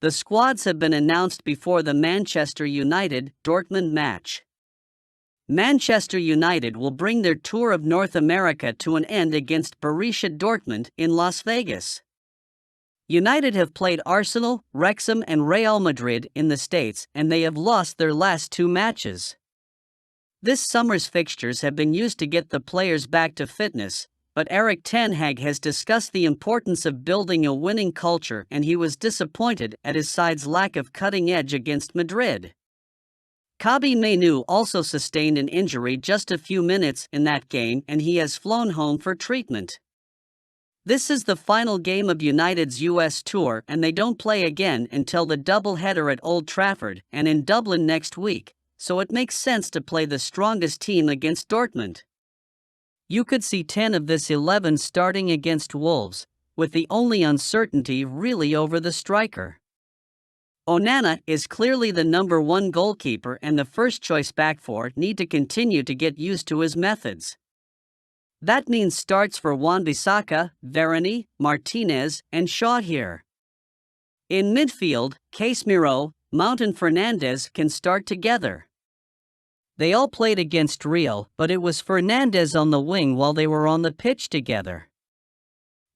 The squads have been announced before the Manchester United-Dortmund match. Manchester United will bring their tour of North America to an end against Borussia Dortmund in Las Vegas. United have played Arsenal, Wrexham and Real Madrid in the States, and they have lost their last 2 matches. This summer's fixtures have been used to get the players back to fitness, but Erik ten Hag has discussed the importance of building a winning culture, and he was disappointed at his side's lack of cutting edge against Madrid. Kobbie Mainoo also sustained an injury just a few minutes in that game, and he has flown home for treatment. This is the final game of United's US tour, and they don't play again until the double-header at Old Trafford and in Dublin next week, so it makes sense to play the strongest team against Dortmund. You could see 10 of this 11 starting against Wolves, with the only uncertainty really over the striker. Onana is clearly the number 1 goalkeeper, and the first-choice back four need to continue to get used to his methods. That means starts for Wan-Bissaka, Varane, Martinez, and Shaw here. In midfield, Casemiro, Mount and Fernandes can start together. They all played against Real, but it was Fernandes on the wing while they were on the pitch together.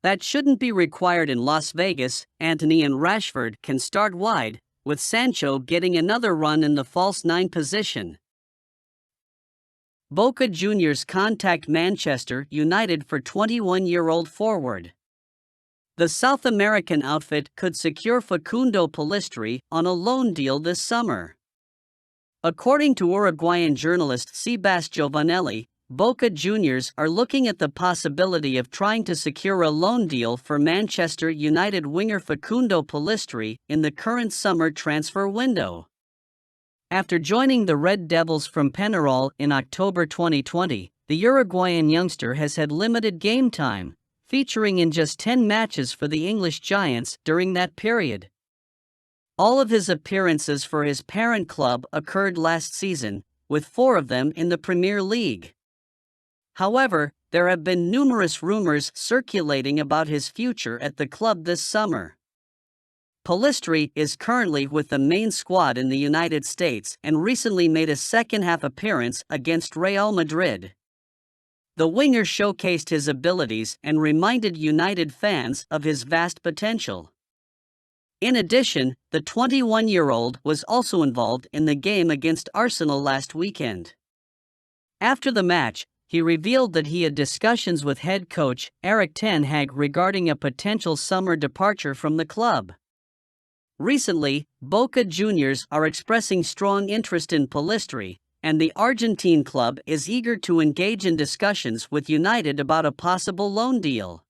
That shouldn't be required in Las Vegas. Antony and Rashford can start wide, with Sancho getting another run in the false 9 position. Boca Juniors contact Manchester United for 21-year-old forward. The South American outfit could secure Facundo Pellistri on a loan deal this summer. According to Uruguayan journalist Sebas Giovanelli, Boca Juniors are looking at the possibility of trying to secure a loan deal for Manchester United winger Facundo Pellistri in the current summer transfer window. After joining the Red Devils from Peñarol in October 2020, the Uruguayan youngster has had limited game time, featuring in just 10 matches for the English Giants during that period. All of his appearances for his parent club occurred last season, with 4 of them in the Premier League. However, there have been numerous rumors circulating about his future at the club this summer. Pellistri is currently with the main squad in the United States and recently made a second-half appearance against Real Madrid. The winger showcased his abilities and reminded United fans of his vast potential. In addition, the 21-year-old was also involved in the game against Arsenal last weekend. After the match, he revealed that he had discussions with head coach Erik ten Hag regarding a potential summer departure from the club. Recently, Boca Juniors are expressing strong interest in Pellistri, and the Argentine club is eager to engage in discussions with United about a possible loan deal.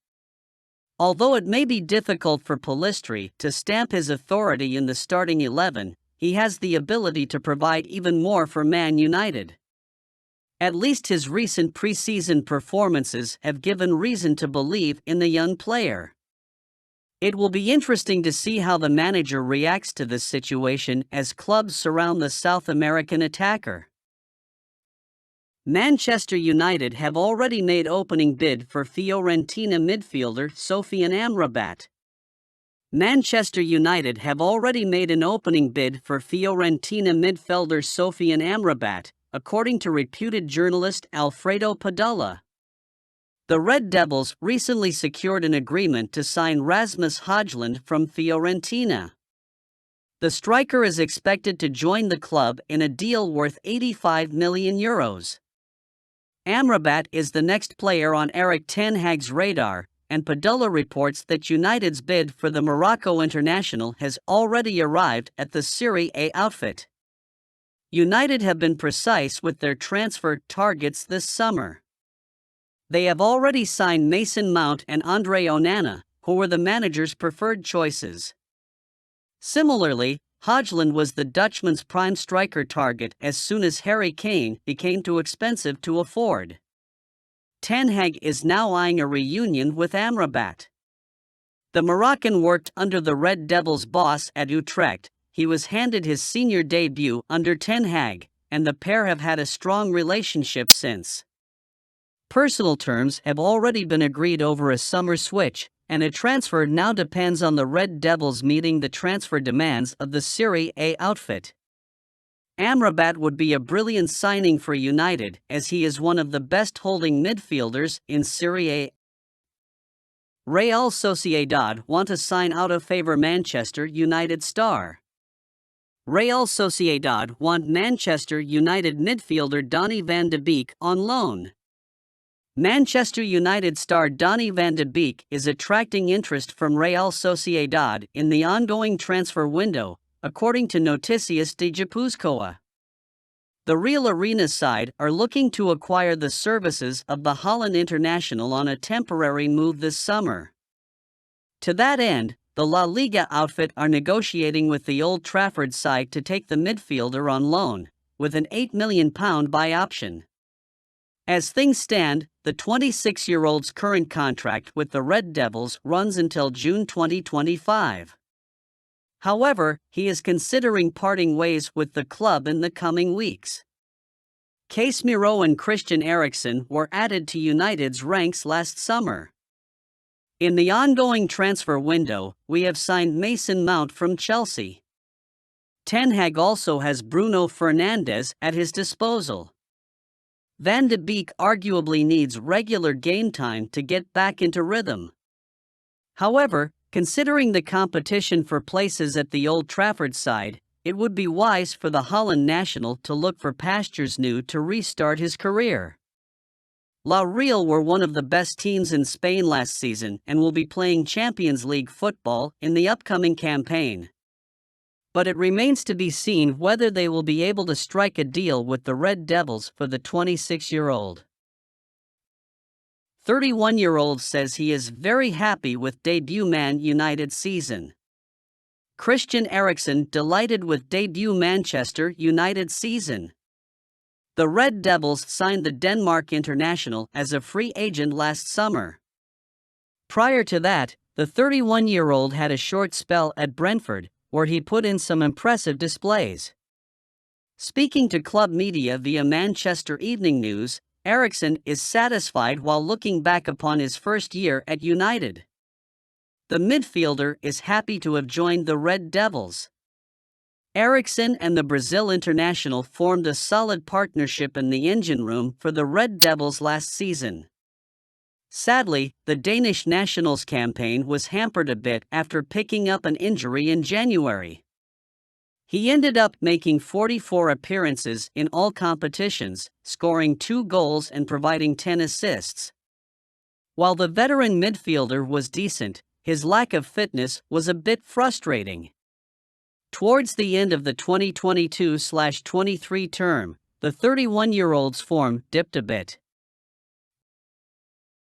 Although it may be difficult for Pellistri to stamp his authority in the starting 11, he has the ability to provide even more for Man United. At least his recent preseason performances have given reason to believe in the young player. It will be interesting to see how the manager reacts to this situation as clubs surround the South American attacker. Manchester United have already made opening bid for Fiorentina midfielder Sofyan Amrabat. Manchester United have already made an opening bid for Fiorentina midfielder Sofyan Amrabat, according to reputed journalist Alfredo Padula. The Red Devils recently secured an agreement to sign Rasmus Højlund from Fiorentina. The striker is expected to join the club in a deal worth €85 million. Amrabat is the next player on Erik ten Hag's radar, and Padula reports that United's bid for the Morocco international has already arrived at the Serie A outfit. United have been precise with their transfer targets this summer. They have already signed Mason Mount and Andre Onana, who were the manager's preferred choices. Similarly, Højlund was the Dutchman's prime striker target as soon as Harry Kane became too expensive to afford. Ten Hag is now eyeing a reunion with Amrabat. The Moroccan worked under the Red Devils boss at Utrecht. He was handed his senior debut under Ten Hag, and the pair have had a strong relationship since. Personal terms have already been agreed over a summer switch, and a transfer now depends on the Red Devils meeting the transfer demands of the Serie A outfit. Amrabat would be a brilliant signing for United, as he is one of the best holding midfielders in Serie A. Real Sociedad want to sign out of favor Manchester United star. Real Sociedad want Manchester United midfielder Donny van de Beek on loan. Manchester United star Donny van de Beek is attracting interest from Real Sociedad in the ongoing transfer window, according to Noticias de Gipuzkoa. The Real Arena side are looking to acquire the services of the Holland international on a temporary move this summer. To that end, the La Liga outfit are negotiating with the Old Trafford side to take the midfielder on loan, with an £8 million buy option. As things stand, the 26-year-old's current contract with the Red Devils runs until June 2025. However, he is considering parting ways with the club in the coming weeks. Casemiro and Christian Eriksen were added to United's ranks last summer. In the ongoing transfer window, we have signed Mason Mount from Chelsea. Ten Hag also has Bruno Fernandes at his disposal. Van de Beek arguably needs regular game time to get back into rhythm. However, considering the competition for places at the Old Trafford side, it would be wise for the Holland national to look for pastures new to restart his career. La Real were one of the best teams in Spain last season and will be playing Champions League football in the upcoming campaign. But it remains to be seen whether they will be able to strike a deal with the Red Devils for the 26-year-old. 31-year-old says he is very happy with debut Man United season. Christian Eriksen delighted with debut Manchester United season. The Red Devils signed the Denmark international as a free agent last summer. Prior to that, the 31-year-old had a short spell at Brentford, where he put in some impressive displays. Speaking to club media via Manchester Evening News, Eriksen is satisfied while looking back upon his first year at United. The midfielder is happy to have joined the Red Devils. Eriksen and the Brazil international formed a solid partnership in the engine room for the Red Devils last season. Sadly, the Danish nationals campaign was hampered a bit after picking up an injury in January. He ended up making 44 appearances in all competitions, scoring 2 goals and providing 10 assists. While the veteran midfielder was decent, his lack of fitness was a bit frustrating. Towards the end of the 2022-23 term, the 31-year-old's form dipped a bit.